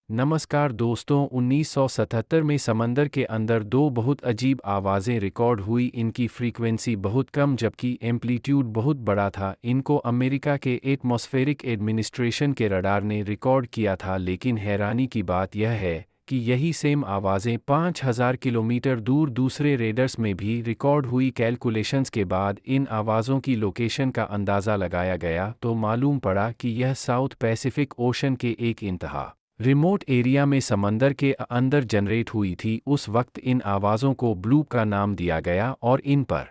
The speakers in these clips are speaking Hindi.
नमस्कार दोस्तों, 1977 में समंदर के अंदर दो बहुत अजीब आवाज़ें रिकॉर्ड हुई। इनकी फ्रीक्वेंसी बहुत कम जबकि एम्पलीट्यूड बहुत बड़ा था। इनको अमेरिका के एटमॉस्फेरिक एडमिनिस्ट्रेशन के रडार ने रिकॉर्ड किया था, लेकिन हैरानी की बात यह है कि यही सेम आवाज़ें 5000 किलोमीटर दूर दूसरे रेडर्स में भी रिकॉर्ड हुई। कैलकुलेशंस के बाद इन आवाज़ों की लोकेशन का अंदाज़ा लगाया गया तो मालूम पड़ा कि यह साउथ पैसिफिक ओशन के एक इंतहा रिमोट एरिया में समंदर के अंदर जनरेट हुई थी। उस वक्त इन आवाज़ों को ब्लूप का नाम दिया गया और इन पर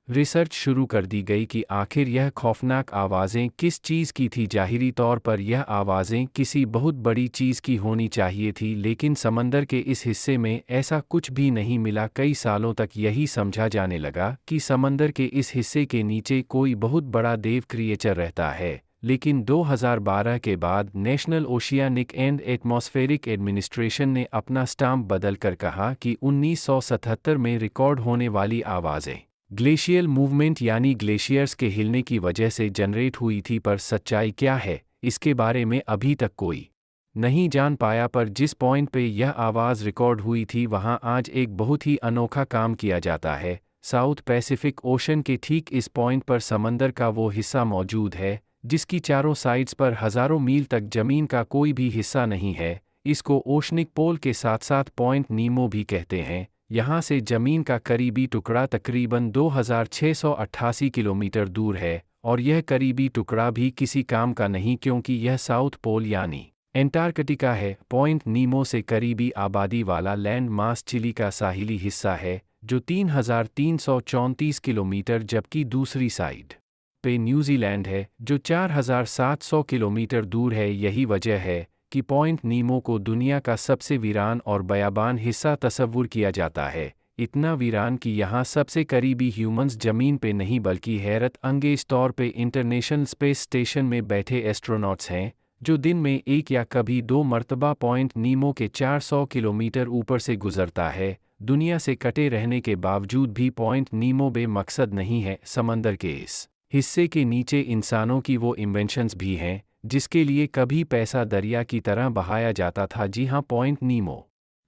रिसर्च शुरू कर दी गई कि आखिर यह खौफनाक आवाज़ें किस चीज़ की थी। जाहिरी तौर पर यह आवाज़ें किसी बहुत बड़ी चीज़ की होनी चाहिए थी, लेकिन समंदर के इस हिस्से में ऐसा कुछ भी नहीं मिला। कई सालों तक यही समझा जाने लगा कि समंदर के इस हिस्से के नीचे कोई बहुत बड़ा देव क्रिएचर रहता है, लेकिन 2012 के बाद national oceanic and atmospheric administration ने अपना स्टाम्प बदलकर कहा कि 1977 में रिकॉर्ड होने वाली आवाज़ें ग्लेशियल मूवमेंट यानी ग्लेशियर्स के हिलने की वजह से जनरेट हुई थी। पर सच्चाई क्या है, इसके बारे में अभी तक कोई नहीं जान पाया। पर जिस पॉइंट पे यह आवाज़ रिकॉर्ड हुई थी वहाँ आज एक बहुत ही अनोखा काम किया जाता है। साउथ पैसिफिक ओशन के ठीक इस पॉइंट पर समंदर का वो हिस्सा मौजूद है जिसकी चारों साइड्स पर हज़ारों मील तक ज़मीन का कोई भी हिस्सा नहीं है। इसको ओशनिक पोल के साथ साथ पॉइंट नीमो भी कहते हैं। यहाँ से ज़मीन का करीबी टुकड़ा तकरीबन 2688 किलोमीटर दूर है, और यह करीबी टुकड़ा भी किसी काम का नहीं क्योंकि यह साउथ पोल यानी एंटार्कटिका है। पॉइंट नीमो से करीबी आबादी वाला लैंड मास चिली का साहिली हिस्सा है जो 3334 किलोमीटर, जबकि दूसरी साइड पे न्यूजीलैंड है जो 4700 किलोमीटर दूर है। यही वजह है कि पॉइंट नीमो को दुनिया का सबसे वीरान और बयाबान हिस्सा तस्वुर किया जाता है। इतना वीरान कि यहाँ सबसे करीबी ह्यूमंस ज़मीन पे नहीं बल्कि हैरत अंगेज तौर पे इंटरनेशनल स्पेस स्टेशन में बैठे एस्ट्रोनॉट्स हैं, जो दिन में एक या कभी दो मर्तबा पॉइंट नीमो के 400 किलोमीटर ऊपर से गुजरता है। दुनिया से कटे रहने के बावजूद भी पॉइंट नीमो बेमकसद नहीं है। समंदर के इस हिस्से के नीचे इंसानों की वो इन्वेंशंस भी हैं जिसके लिए कभी पैसा दरिया की तरह बहाया जाता था। जी हाँ, पॉइंट नीमो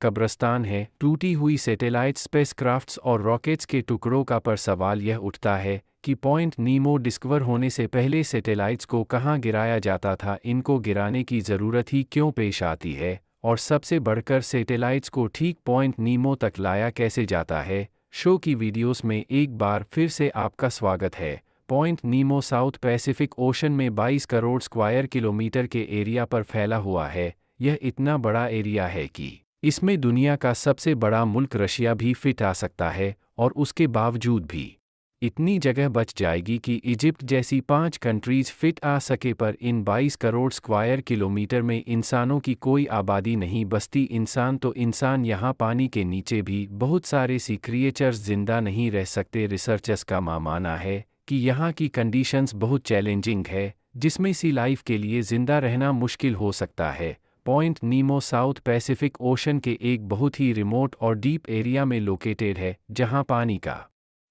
कब्रस्तान है, टूटी हुई सैटेलाइट स्पेसक्राफ्ट्स और रॉकेट्स के टुकड़ों का। पर सवाल यह उठता है कि पॉइंट नीमो डिस्कवर होने से पहले सैटेलाइट्स को कहाँ गिराया जाता था, इनको गिराने की ज़रूरत ही क्यों पेश आती है, और सबसे बढ़कर सैटेलाइट्स को ठीक पॉइंट नीमो तक लाया कैसे जाता है। शो की वीडियोस में एक बार फिर से आपका स्वागत है। पॉइंट नीमो साउथ पैसिफिक ओशन में 22 करोड़ स्क्वायर किलोमीटर के एरिया पर फैला हुआ है। यह इतना बड़ा एरिया है कि इसमें दुनिया का सबसे बड़ा मुल्क रशिया भी फिट आ सकता है, और उसके बावजूद भी इतनी जगह बच जाएगी कि इजिप्ट जैसी 5 कंट्रीज फिट आ सके। पर इन 22 करोड़ स्क्वायर किलोमीटर में इंसानों की कोई आबादी नहीं बसती। इंसान तो इंसान, यहाँ पानी के नीचे भी बहुत सारे सी क्रिएचर्स जिंदा नहीं रह सकते। रिसर्चर्स का मानना है कि यहाँ की कंडीशंस बहुत चैलेंजिंग है जिसमें सी लाइफ के लिए ज़िंदा रहना मुश्किल हो सकता है। पॉइंट नीमो साउथ पैसिफिक ओशन के एक बहुत ही रिमोट और डीप एरिया में लोकेटेड है जहाँ पानी का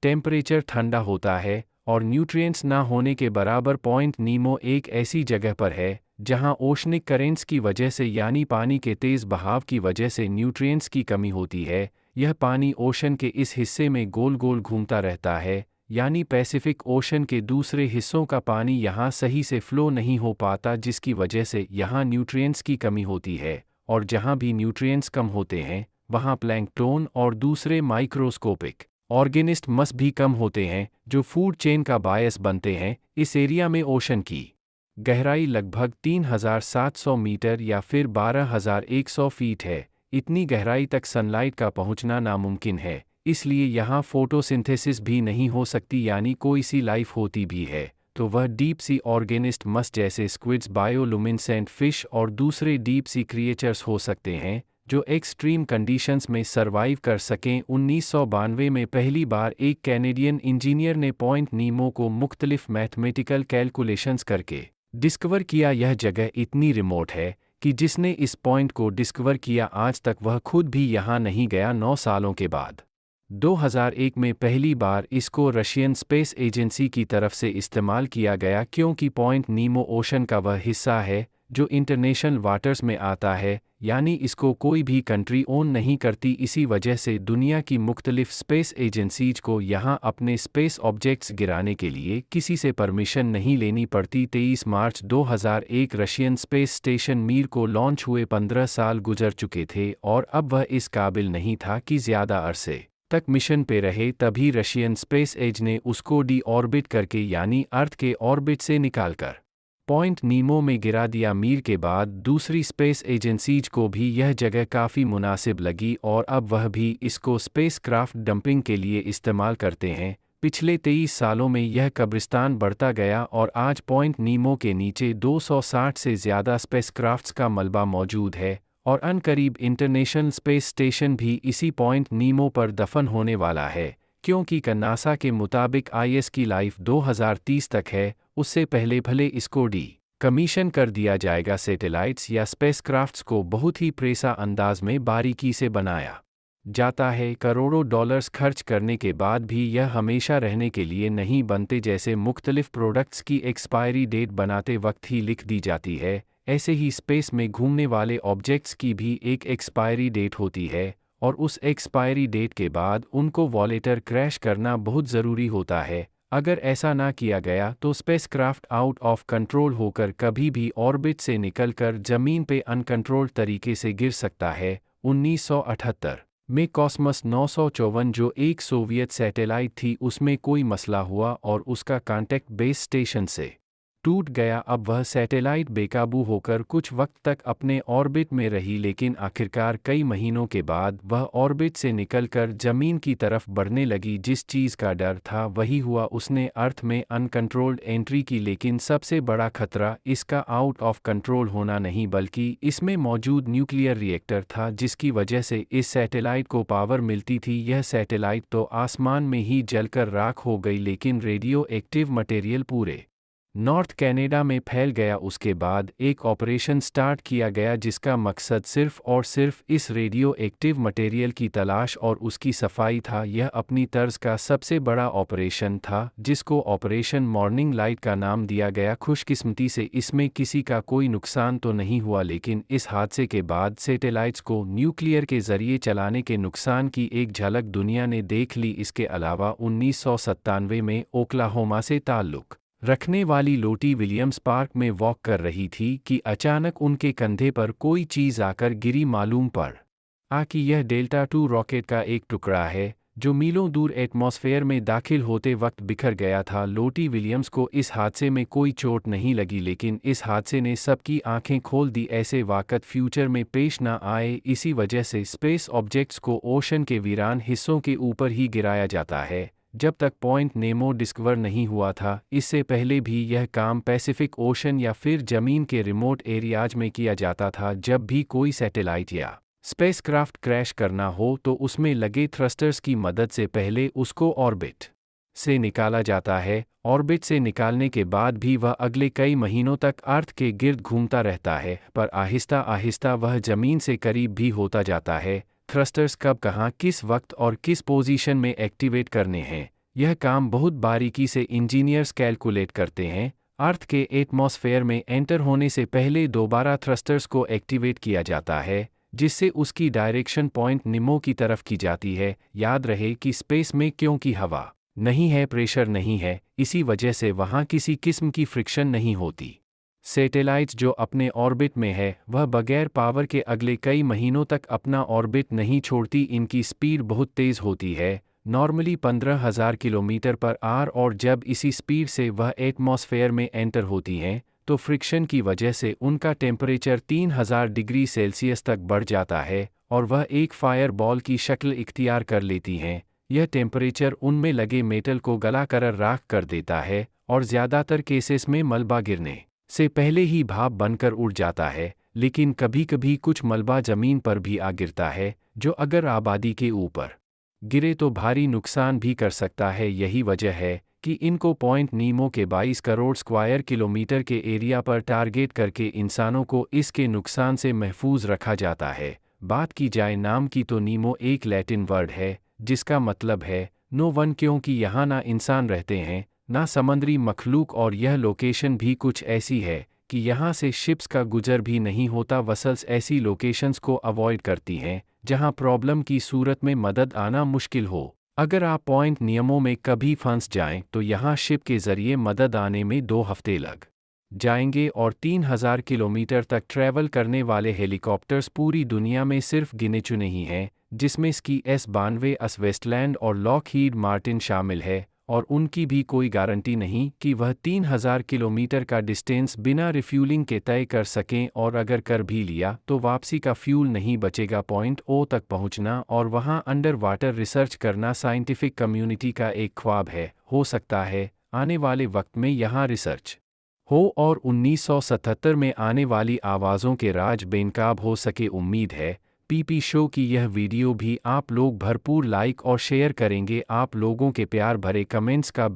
टेम्परेचर ठंडा होता है और न्यूट्रिएंट्स ना होने के बराबर। पॉइंट नीमो एक ऐसी जगह पर है जहाँ ओशनिक करेंट्स की वजह से यानी पानी के तेज़ बहाव की वजह से न्यूट्रिएंट्स की कमी होती है। यह पानी ओशन के इस हिस्से में गोल गोल घूमता रहता है, यानी पैसिफिक ओशन के दूसरे हिस्सों का पानी यहाँ सही से फ्लो नहीं हो पाता, जिसकी वजह से यहाँ न्यूट्रिएंट्स की कमी होती है। और जहाँ भी न्यूट्रिएंट्स कम होते हैं वहाँ प्लैंकटन और दूसरे माइक्रोस्कोपिक ऑर्गेनिस्मस भी कम होते हैं जो फूड चेन का बायस बनते हैं। इस एरिया में ओशन की गहराई लगभग 3700 मीटर या फिर 12100 फीट है। इतनी गहराई तक सनलाइट का पहुँचना नामुमकिन है, इसलिए यहाँ फोटोसिंथेसिस भी नहीं हो सकती। यानी कोई सी लाइफ होती भी है तो वह डीप सी ऑर्गेनिस्मस जैसे स्क्विड्स, बायोलुमिनेसेंट फिश और दूसरे डीप सी क्रिएचर्स हो सकते हैं जो एक्सट्रीम कंडीशंस में सरवाइव कर सकें। 1992 में पहली बार एक कैनेडियन इंजीनियर ने पॉइंट नीमो को मुख्तलिफ मैथमेटिकल कैलकुलेशंस करके डिस्कवर किया। यह जगह इतनी रिमोट है कि जिसने इस पॉइंट को डिस्कवर किया आज तक वह खुद भी यहाँ नहीं गया। 9 सालों के बाद 2001 में पहली बार इसको रशियन स्पेस एजेंसी की तरफ से इस्तेमाल किया गया क्योंकि पॉइंट नीमो ओशन का वह हिस्सा है जो इंटरनेशनल वाटर्स में आता है, यानी इसको कोई भी कंट्री ओन नहीं करती। इसी वजह से दुनिया की मुख्तलिफ स्पेस एजेंसीज को यहाँ अपने स्पेस ऑब्जेक्ट्स गिराने के लिए किसी से परमिशन नहीं लेनी पड़ती। 23 मार्च 2001 रशियन स्पेस स्टेशन मीर को लॉन्च हुए 15 साल गुजर चुके थे और अब वह इस काबिल नहीं था कि ज़्यादा अरसे तक मिशन पे रहे। तभी रशियन स्पेस एज ने उसको डी ऑर्बिट करके यानी अर्थ के ऑर्बिट से निकालकर पॉइंट नीमो में गिरा दिया। मीर के बाद दूसरी स्पेस एजेंसीज को भी यह जगह काफ़ी मुनासिब लगी और अब वह भी इसको स्पेस क्राफ्ट डंपिंग के लिए इस्तेमाल करते हैं। पिछले 23 सालों में यह कब्रिस्तान बढ़ता गया और आज पॉइंट नीमो के नीचे 260 से ज़्यादा स्पेसक्राफ्ट्स का मलबा मौजूद है और अनकरीब इंटरनेशनल स्पेस स्टेशन भी इसी पॉइंट नीमो पर दफन होने वाला है, क्योंकि नासा के मुताबिक आईएस की लाइफ 2030 तक है। उससे पहले भले इसको डी कमीशन कर दिया जाएगा। सैटेलाइट्स या स्पेसक्राफ्ट्स को बहुत ही प्रेसा अंदाज में बारीकी से बनाया जाता है। करोड़ों डॉलर्स खर्च करने के बाद भी यह हमेशा रहने के लिए नहीं बनते। जैसे मुख्तलिफ प्रोडक्ट्स की एक्सपायरी डेट बनाते वक्त ही लिख दी जाती है, ऐसे ही स्पेस में घूमने वाले ऑब्जेक्ट्स की भी एक एक्सपायरी डेट होती है और उस एक्सपायरी डेट के बाद उनको वॉलेटर क्रैश करना बहुत ज़रूरी होता है। अगर ऐसा ना किया गया तो स्पेसक्राफ्ट आउट ऑफ कंट्रोल होकर कभी भी ऑर्बिट से निकलकर ज़मीन पे अनकंट्रोल्ड तरीके से गिर सकता है। 1978 में कॉस्मस 954 जो एक सोवियत सैटेलाइट थी, उसमें कोई मसला हुआ और उसका कांटेक्ट बेस स्टेशन से टूट गया। अब वह सैटेलाइट बेकाबू होकर कुछ वक्त तक अपने ऑर्बिट में रही, लेकिन आखिरकार कई महीनों के बाद वह ऑर्बिट से निकलकर ज़मीन की तरफ बढ़ने लगी। जिस चीज़ का डर था वही हुआ, उसने अर्थ में अनकंट्रोल्ड एंट्री की। लेकिन सबसे बड़ा खतरा इसका आउट ऑफ कंट्रोल होना नहीं, बल्कि इसमें मौजूद न्यूक्लियर रिएक्टर था, जिसकी वजह से इस सैटेलाइट को पावर मिलती थी। यह सैटेलाइट तो आसमान में ही जलकर राख हो गई, लेकिन रेडियो एक्टिव मटेरियल पूरे नॉर्थ कनाडा में फैल गया। उसके बाद एक ऑपरेशन स्टार्ट किया गया जिसका मकसद सिर्फ और सिर्फ इस रेडियो एक्टिव मटेरियल की तलाश और उसकी सफाई था। यह अपनी तर्ज का सबसे बड़ा ऑपरेशन था, जिसको ऑपरेशन मॉर्निंग लाइट का नाम दिया गया। खुशकिस्मती से इसमें किसी का कोई नुकसान तो नहीं हुआ, लेकिन इस हादसे के बाद सैटेलाइट्स को न्यूक्लियर के जरिए चलाने के नुकसान की एक झलक दुनिया ने देख ली। इसके अलावा 1997 में ओक्लाहोमा से ताल्लुक़ रखने वाली लोटी विलियम्स पार्क में वॉक कर रही थी कि अचानक उनके कंधे पर कोई चीज़ आकर गिरी। मालूम पड़ा कि यह डेल्टा 2 रॉकेट का एक टुकड़ा है जो मीलों दूर एटमॉस्फेयर में दाखिल होते वक्त बिखर गया था। लोटी विलियम्स को इस हादसे में कोई चोट नहीं लगी, लेकिन इस हादसे ने सबकी आंखें खोल दी। ऐसे वाक़त फ्यूचर में पेश ना आए। इसी वजह से स्पेस ऑब्जेक्ट्स को ओशन के वीरान हिस्सों के ऊपर ही गिराया जाता है। जब तक पॉइंट नेमो डिस्कवर नहीं हुआ था, इससे पहले भी यह काम पैसिफिक ओशन या फिर ज़मीन के रिमोट एरियाज में किया जाता था। जब भी कोई सैटेलाइट या स्पेसक्राफ्ट क्रैश करना हो तो उसमें लगे थ्रस्टर्स की मदद से पहले उसको ऑर्बिट से निकाला जाता है। ऑर्बिट से निकालने के बाद भी वह अगले कई महीनों तक अर्थ के गिर्द घूमता रहता है, पर आहिस्ता आहिस्ता वह ज़मीन से करीब भी होता जाता है। थ्रस्टर्स कब, कहाँ, किस वक्त और किस पोजीशन में एक्टिवेट करने हैं, यह काम बहुत बारीकी से इंजीनियर्स कैलकुलेट करते हैं। अर्थ के एटमॉस्फेयर में एंटर होने से पहले दोबारा थ्रस्टर्स को एक्टिवेट किया जाता है, जिससे उसकी डायरेक्शन पॉइंट निमो की तरफ की जाती है। याद रहे कि स्पेस में क्योंकि हवा नहीं है, प्रेशर नहीं है, इसी वजह से वहाँ किसी किस्म की फ्रिक्शन नहीं होती। सैटेलाइट्स जो अपने ऑर्बिट में है वह बगैर पावर के अगले कई महीनों तक अपना ऑर्बिट नहीं छोड़ती। इनकी स्पीड बहुत तेज़ होती है, नॉर्मली 15,000 किलोमीटर पर आवर, और जब इसी स्पीड से वह एटमॉस्फेयर में एंटर होती हैं तो फ्रिक्शन की वजह से उनका टेम्परेचर 3000 डिग्री सेल्सियस तक बढ़ जाता है और वह एक फायर बॉल की शक्ल इख्तियार कर लेती हैं। यह टेम्परेचर उनमें लगे मेटल को गला कर राख कर देता है और ज़्यादातर केसेस में मलबा गिरने से पहले ही भाप बनकर उड़ जाता है। लेकिन कभी कभी कुछ मलबा ज़मीन पर भी आ गिरता है, जो अगर आबादी के ऊपर गिरे तो भारी नुकसान भी कर सकता है। यही वजह है कि इनको पॉइंट नीमो के 22 करोड़ स्क्वायर किलोमीटर के एरिया पर टारगेट करके इंसानों को इसके नुकसान से महफूज रखा जाता है। बात की जाए नाम की तो नीमो एक लैटिन वर्ड है जिसका मतलब है नो वन, क्योंकि यहाँ ना इंसान रहते हैं ना समुद्री मखलूक, और यह लोकेशन भी कुछ ऐसी है कि यहाँ से शिप्स का गुजर भी नहीं होता। वसल्स ऐसी लोकेशंस को अवॉइड करती हैं जहाँ प्रॉब्लम की सूरत में मदद आना मुश्किल हो। अगर आप पॉइंट नियमों में कभी फंस जाएं तो यहाँ शिप के ज़रिए मदद आने में 2 हफ्ते लग जाएंगे और 3000 किलोमीटर तक ट्रैवल करने वाले हेलीकॉप्टर्स पूरी दुनिया में सिर्फ गिने चुने ही हैं, जिसमें स्की S-92 एस वेस्टलैंड और लॉकहीड मार्टिन शामिल है, और उनकी भी कोई गारंटी नहीं कि वह 3000 किलोमीटर का डिस्टेंस बिना रिफ्यूलिंग के तय कर सकें, और अगर कर भी लिया तो वापसी का फ्यूल नहीं बचेगा। पॉइंट ओ तक पहुंचना और वहां अंडर वाटर रिसर्च करना साइंटिफिक कम्युनिटी का एक ख्वाब है। हो सकता है आने वाले वक्त में यहाँ रिसर्च हो और 1977 में आने वाली आवाज़ों के राज बेनकाब हो सके। उम्मीद है पीपी शो की यह वीडियो भी आप लोग भरपूर लाइक और शेयर करेंगे। आप लोगों के प्यार भरे कमेंट्स का